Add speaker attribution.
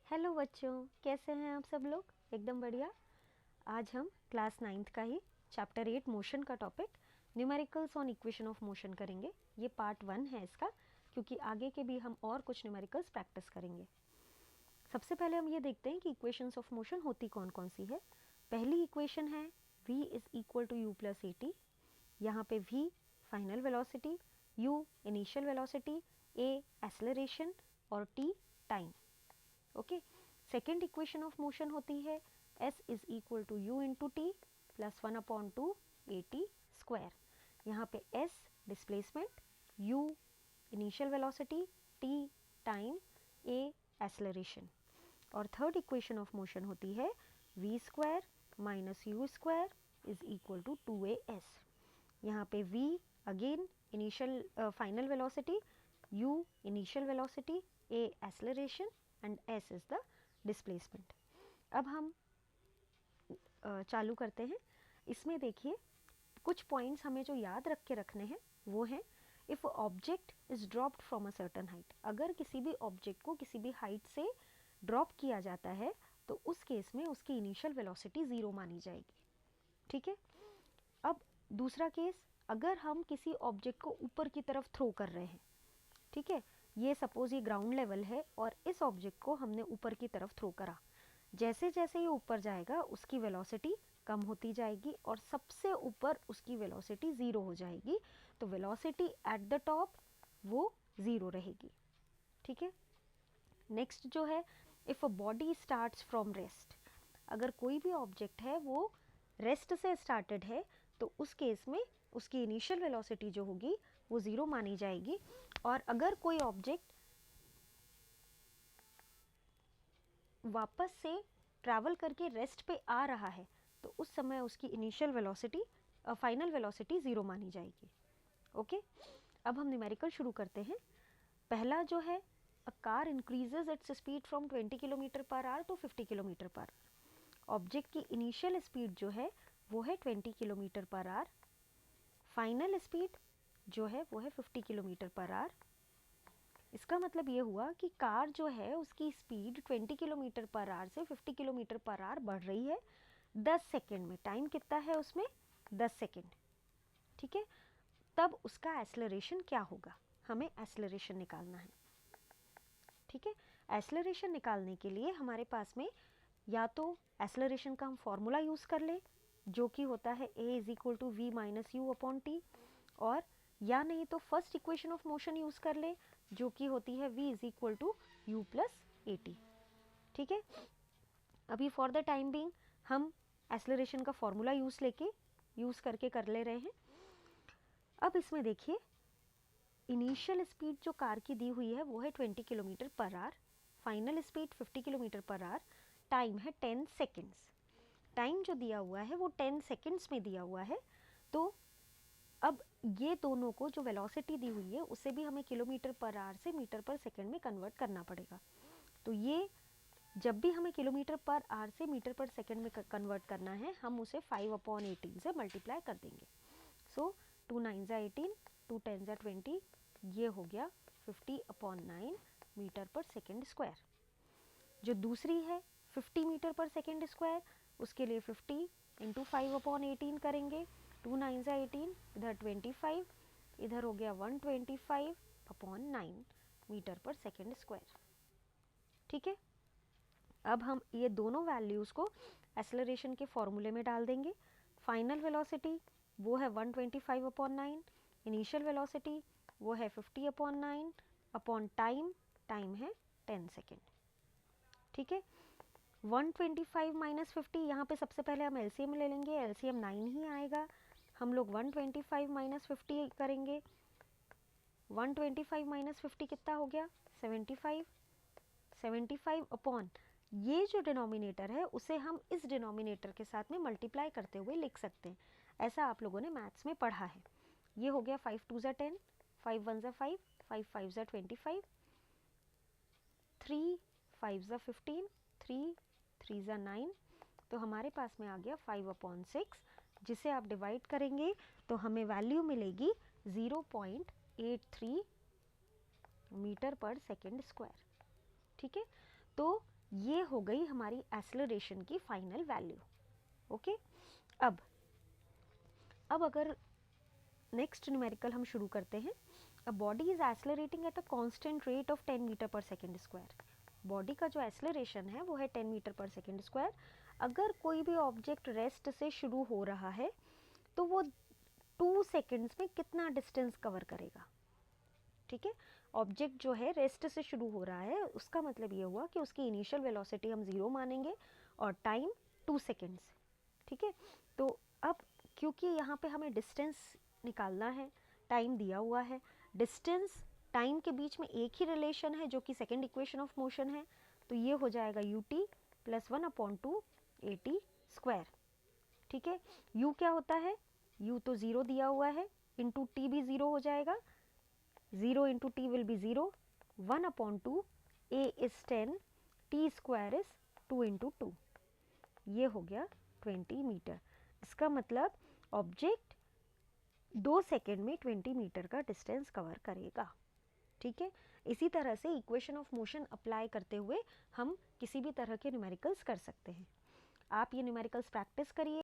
Speaker 1: Hello बच्चों, कैसे हैं आप सब लोग? एकदम बढ़िया। आज हम क्लास 9th का ही चैप्टर 8 मोशन का topic numericals on equation of motion करेंगे। ये पार्ट 1 है इसका, क्योंकि आगे के भी हम और कुछ न्यूमेरिकल्स प्रैक्टिस करेंगे। सबसे पहले हम ये देखते हैं कि इक्वेशंस ऑफ मोशन होती कौन कौन सी है। पहली इक्वेशन है v is equal to U plus A T. यहाँ पे v final velocity, u initial velocity, a acceleration और t time. Okay. Second equation of motion होती है s is equal to U into T plus 1/2 A T square. यहाँ पे s displacement, u initial velocity, t time, a acceleration. और third equation of motion होती है v square minus U square is equal to 2as। यहाँ पे v again initial final velocity, u initial velocity, a acceleration and s is the displacement. अब हम चालू करते हैं। इसमें देखिए कुछ पॉइंट्स हमें जो याद रख के रखने हैं वो हैं, if object is dropped from a certain height. अगर किसी भी ऑब्जेक्ट को किसी भी हाइट से ड्रॉप किया जाता है तो उस केस में उसकी इनिशियल वेलोसिटी 0 मानी जाएगी। ठीक है। अब दूसरा केस, अगर हम किसी ऑब्जेक्ट को ऊपर की तरफ थ्रो कर रहे हैं, ठीक है, ये सपोज ये ग्राउंड लेवल है और इस ऑब्जेक्ट को हमने ऊपर की तरफ थ्रो करा। जैसे जैसे ये ऊपर जाएगा उसकी वेलोसिटी कम होती जाएगी और सबसे ऊपर उसकी वेलोसिटी 0 हो जाएगी। तो वेलोसिटी एट द टॉप वो 0 रहेगी। ठीक है। नेक्स्ट जो है, if a body starts from rest. अगर कोई भी ऑब्जेक्ट है वो रेस्ट से स्टार्टेड है तो उस केस में उसकी इनिशियल वेलोसिटी जो होगी वो 0 मानी जाएगी। और अगर कोई ऑब्जेक्ट वापस से ट्रैवल करके रेस्ट पे आ रहा है तो उस समय उसकी इनिशियल वेलोसिटी फाइनल वेलोसिटी 0 मानी जाएगी। ओके। अब हम न्यूमेरिकल शुरू करते हैं। पहला जो है, a car increases its speed from 20 kilometre per hour to 50 kilometre per. Object की इनिशियल स्पीड जो है वो है 20 kilometre per our, final speed जो है वो है 50 किलोमीटर पर आवर। इसका मतलब ये हुआ कि कार जो है उसकी स्पीड 20 किलोमीटर पर आवर से 50 किलोमीटर पर आवर बढ़ रही है 10 सेकेंड में। टाइम कितना है उसमें? 10 सेकेंड। ठीक है। तब उसका एक्सेलरेशन क्या होगा? हमें एक्सेलरेशन निकालना है। ठीक है। एक्सेलरेशन निकालने के लिए हमारे पास में या तो एक्सेलरेशन का हम फॉर्मूला यूज़ कर लें जो कि होता है a is equal to V minus U upon T, और या नहीं तो first equation of motion use कर ले जो कि होती है v is equal to U plus A T. ठीक है। अभी फॉर द टाइम बीइंग हम एक्सेलरेशन का फॉर्मूला यूज़ करके कर ले रहे हैं। अब इसमें देखिए इनिशियल स्पीड जो कार की दी हुई है वो है 20 kilometre per our, final speed 50 kilometre per our, time है 10 सेकेंड्स। टाइम जो दिया हुआ है वो 10 सेकेंड्स में दिया हुआ है। तो अब ये दोनों को जो वेलोसिटी दी हुई है उसे भी हमें किलोमीटर पर आवर से मीटर पर सेकेंड में कन्वर्ट करना पड़ेगा। तो ये जब भी हमें किलोमीटर पर आवर से मीटर पर सेकेंड में कन्वर्ट करना है हम उसे 5/18 से मल्टीप्लाई कर देंगे। सो 2 9 ज़ा 18, 2 10 ज़ा 20, ये हो गया 50/9 मीटर पर सेकेंड स्क्वायर। जो दूसरी है 50 मीटर पर सेकेंड स्क्वायर, उसके लिए 50 इंटू 5/18 करेंगे। 2 9 ज़ा 18, इधर 25, इधर हो गया 125/9 मीटर पर सेकेंड स्क्वायर। ठीक है। अब हम ये दोनों वैल्यूज़ को एक्सेलरेशन के फॉर्मूले में डाल देंगे। फाइनल वेलोसिटी वो है 125/9, इनिशियल वेलोसिटी वो है 50/9 अपॉन टाइम, टाइम है 10 सेकेंड। ठीक है। 125 माइनस 50, यहाँ पे सबसे पहले हम एलसीएम ले लेंगे, एलसीएम 9 ही आएगा। हम लोग 125 माइनस 50 करेंगे। 125 माइनस 50 कितना हो गया? 75। 75 अपॉन ये जो डिनोमिनेटर है उसे हम इस डिनोमिनेटर के साथ में मल्टीप्लाई करते हुए लिख सकते हैं। ऐसा आप लोगों ने मैथ्स में पढ़ा है। ये हो गया 5 2 ज़ा 10, 5 1 ज़ा 5, 5 5 ज़ा 25, 3 5 ज़ा 15, 3 3 ज़ा 9। तो हमारे पास में आ गया 5/6, जिसे आप डिवाइड करेंगे तो हमें वैल्यू मिलेगी 0.83 मीटर पर सेकेंड स्क्वायर। ठीक है। तो ये हो गई हमारी एक्सेलरेशन की फाइनल वैल्यू। ओके, अब अगर नेक्स्ट न्यूमेरिकल हम शुरू करते हैं। A body is accelerating at a constant rate of 10 metre per second square. Body का जो एक्सेलरेशन है वो है 10 मीटर पर सेकेंड स्क्वायर। अगर कोई भी ऑब्जेक्ट रेस्ट से शुरू हो रहा है तो वो 2 सेकेंड्स में कितना डिस्टेंस कवर करेगा। ठीक है, ऑब्जेक्ट जो है रेस्ट से शुरू हो रहा है, उसका मतलब ये हुआ कि उसकी इनिशियल वेलोसिटी हम 0 मानेंगे और टाइम 2 सेकेंड्स। ठीक है, तो अब क्योंकि यहाँ पे हमें डिस्टेंस निकालना है, टाइम दिया हुआ है, डिस्टेंस टाइम के बीच में एक ही रिलेशन है जो कि सेकेंड इक्वेशन ऑफ मोशन है, तो ये हो जाएगा ut प्लस 1/2 at स्क्वायर। ठीक है, u क्या होता है, u तो 0 दिया हुआ है, इंटू t भी 0 हो जाएगा, 0 into t will be 0, 1/2, a is 10, t square is 2 into 2, ये हो गया 20 मीटर। इसका मतलब ऑब्जेक्ट 2 सेकेंड में 20 मीटर का डिस्टेंस कवर करेगा। ठीक है, इसी तरह से इक्वेशन ऑफ मोशन अप्लाई करते हुए हम किसी भी तरह के न्यूमेरिकल्स कर सकते हैं। आप ये न्यूमेरिकल्स प्रैक्टिस करिए।